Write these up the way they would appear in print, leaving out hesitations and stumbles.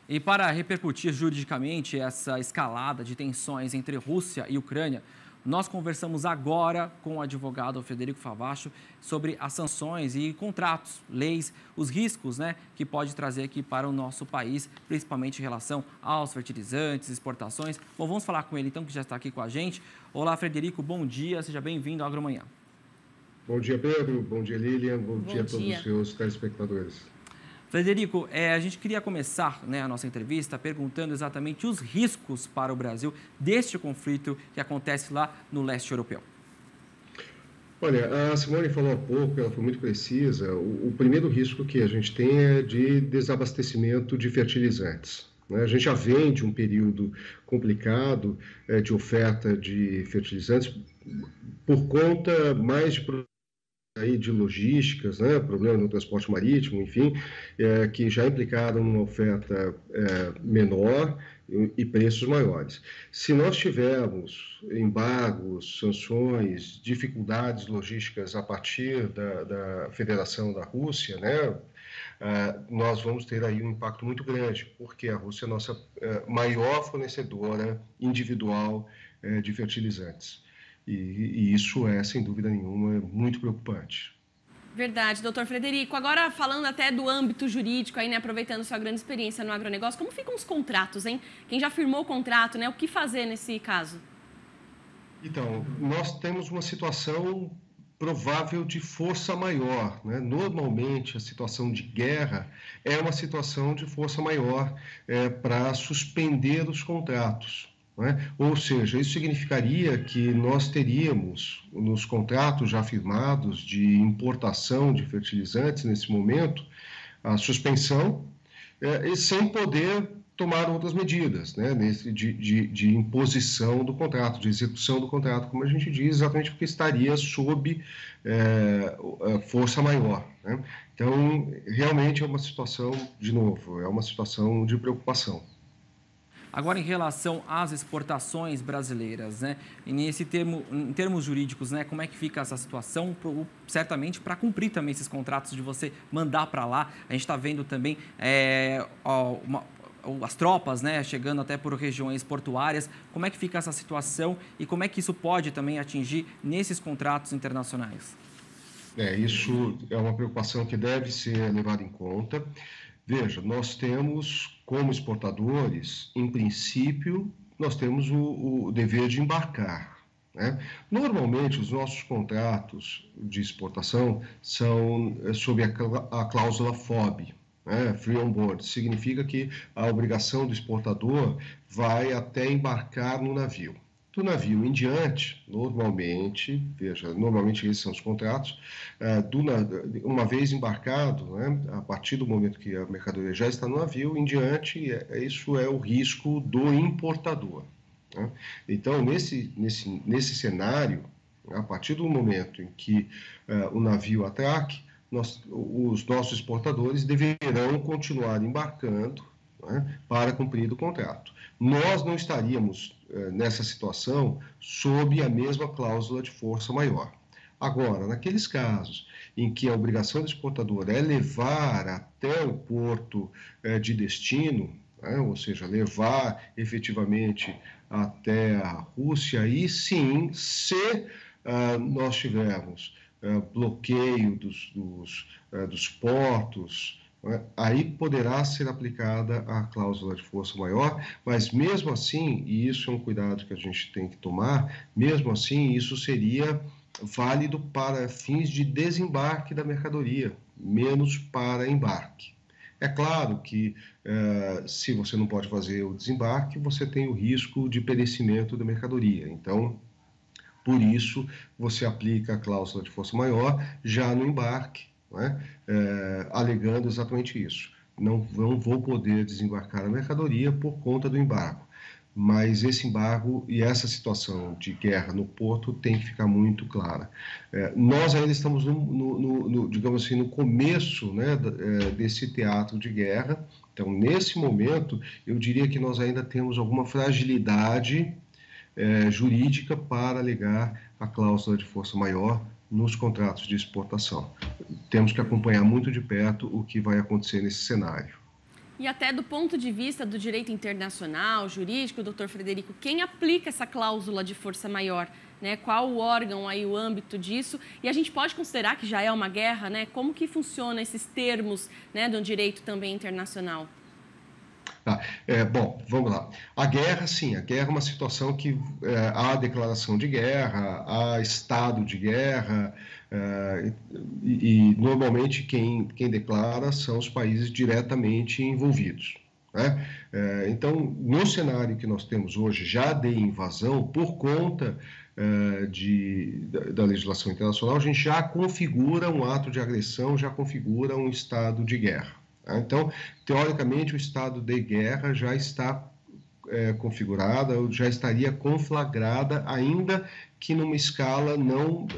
E para repercutir juridicamente essa escalada de tensões entre Rússia e Ucrânia, nós conversamos agora com o advogado Frederico Favacho sobre as sanções e contratos, leis, os riscos, que pode trazer aqui para o nosso país, principalmente em relação aos fertilizantes, exportações. Bom, vamos falar com ele então, que já está aqui com a gente. Olá, Frederico, bom dia, seja bem-vindo ao Agromanhã. Bom dia, Pedro. Bom dia, Lilian. Bom dia a todos os seus telespectadores. Frederico, a gente queria começar a nossa entrevista perguntando exatamente os riscos para o Brasil deste conflito que acontece lá no leste europeu. Olha, a Simone falou há pouco, ela foi muito precisa. O primeiro risco que a gente tem é de desabastecimento de fertilizantes. A gente já vem de um período complicado de oferta de fertilizantes por conta mais de logísticas, problema no transporte marítimo, enfim, que já implicaram uma oferta menor e preços maiores. Se nós tivermos embargos, sanções, dificuldades logísticas a partir da Federação da Rússia, nós vamos ter aí um impacto muito grande, porque a Rússia é a nossa maior fornecedora individual de fertilizantes. E isso é, sem dúvida nenhuma, muito preocupante. Verdade, doutor Frederico. Agora, falando até do âmbito jurídico, aí, aproveitando sua grande experiência no agronegócio, como ficam os contratos, hein? Quem já firmou o contrato, o que fazer nesse caso? Então, nós temos uma situação provável de força maior, Normalmente, a situação de guerra é uma situação de força maior para suspender os contratos. Ou seja, isso significaria que nós teríamos, nos contratos já firmados de importação de fertilizantes nesse momento, a suspensão e sem poder tomar outras medidas de imposição do contrato, de execução do contrato, como a gente diz, exatamente porque estaria sob força maior. Então, realmente é uma situação, de novo, é uma situação de preocupação. Agora, em relação às exportações brasileiras, e em termos jurídicos, como é que fica essa situação, certamente para cumprir também esses contratos de você mandar para lá? A gente está vendo também as tropas chegando até por regiões portuárias. Como é que fica essa situação e como é que isso pode também atingir nesses contratos internacionais? Isso é uma preocupação que deve ser levada em conta. Veja, nós temos, como exportadores, em princípio, nós temos o dever de embarcar. Normalmente, os nossos contratos de exportação são sob a cláusula FOB, Free On Board. Significa que a obrigação do exportador vai até embarcar no navio. Do navio em diante, normalmente esses são os contratos, uma vez embarcado, a partir do momento que a mercadoria já está no navio, em diante, isso é o risco do importador. Então, nesse cenário, a partir do momento em que o navio atraque, os nossos exportadores deverão continuar embarcando para cumprir o contrato. Nós não estaríamos nessa situação sob a mesma cláusula de força maior. Agora, naqueles casos em que a obrigação do exportador é levar até o porto de destino, ou seja, levar efetivamente até a Rússia, aí sim, se nós tivermos bloqueio dos portos, aí poderá ser aplicada a cláusula de força maior, mas mesmo assim, e isso é um cuidado que a gente tem que tomar, mesmo assim isso seria válido para fins de desembarque da mercadoria, menos para embarque. É claro que se você não pode fazer o desembarque, você tem o risco de perecimento da mercadoria. Então, por isso, você aplica a cláusula de força maior já no embarque, alegando exatamente isso. Não vou poder desembarcar a mercadoria por conta do embargo. Mas esse embargo e essa situação de guerra no porto tem que ficar muito clara. Nós ainda estamos, digamos assim, no começo desse teatro de guerra. Então, nesse momento, eu diria que nós ainda temos alguma fragilidade jurídica para alegar a cláusula de força maior nos contratos de exportação. Temos que acompanhar muito de perto o que vai acontecer nesse cenário. E até do ponto de vista do direito internacional, jurídico, doutor Frederico, quem aplica essa cláusula de força maior? Né? Qual o órgão aí, o âmbito disso? E a gente pode considerar que já é uma guerra, né? Como que funciona esses termos, né, do direito também internacional? Tá. Bom, vamos lá. A guerra, sim, a guerra é uma situação que há declaração de guerra, há estado de guerra, e normalmente quem declara são os países diretamente envolvidos, né? Então, no cenário que nós temos hoje, já de invasão, por conta da legislação internacional, a gente já configura um ato de agressão, já configura um estado de guerra. Então, teoricamente, o estado de guerra já está configurada, já estaria conflagrada, ainda que numa escala não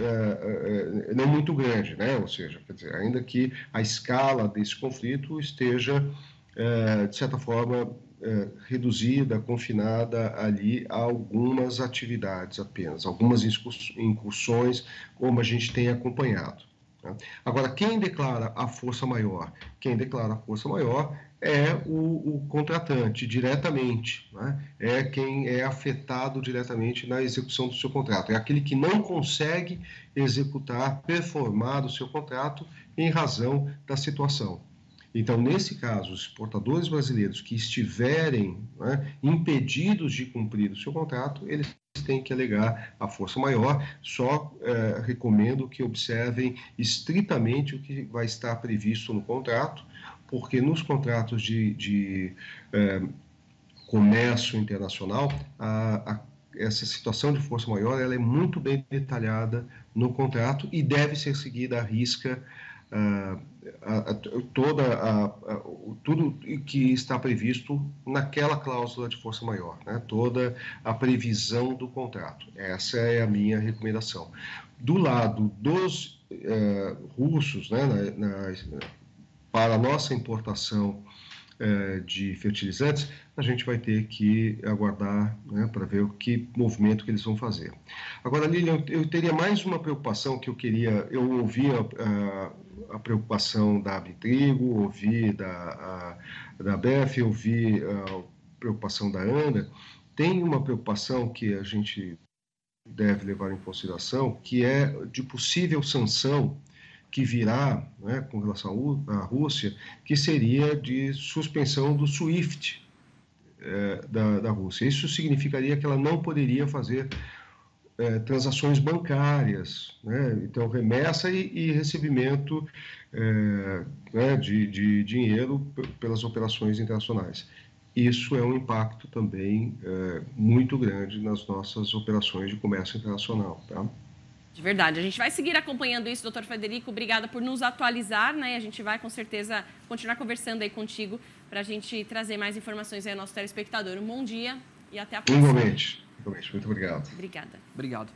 muito grande, né? Ou seja, quer dizer, ainda que a escala desse conflito esteja, de certa forma, reduzida, confinada ali a algumas atividades apenas, algumas incursões, como a gente tem acompanhado. Agora, quem declara a força maior? Quem declara a força maior é o contratante, diretamente, né? É quem é afetado diretamente na execução do seu contrato. É aquele que não consegue executar, performar o seu contrato em razão da situação. Então, nesse caso, os exportadores brasileiros que estiverem, né, impedidos de cumprir o seu contrato, eles têm que alegar a força maior. Só recomendo que observem estritamente o que vai estar previsto no contrato, porque nos contratos de comércio internacional, essa situação de força maior ela é muito bem detalhada no contrato e deve ser seguida à risca tudo que está previsto naquela cláusula de força maior, né? Toda a previsão do contrato. Essa é a minha recomendação. Do lado dos russos, né, para a nossa importação de fertilizantes, a gente vai ter que aguardar, né, para ver o que movimento que eles vão fazer. Agora, Lilian, eu teria mais uma preocupação que eu ouvi a preocupação da Abitrigo, ouvi da BEF, ouvi a preocupação da ANDA. Tem uma preocupação que a gente deve levar em consideração, que é de possível sanção que virá, né, com relação à Rússia, que seria de suspensão do SWIFT da Rússia. Isso significaria que ela não poderia fazer transações bancárias, né? Então, remessa e recebimento né, de dinheiro pelas operações internacionais. Isso é um impacto também muito grande nas nossas operações de comércio internacional, tá? De verdade. A gente vai seguir acompanhando isso, doutor Frederico. Obrigada por nos atualizar, né? A gente vai, com certeza, continuar conversando aí contigo para a gente trazer mais informações aí ao nosso telespectador. Um bom dia e até a próxima. Igualmente. Muito obrigado. Obrigada. Obrigado.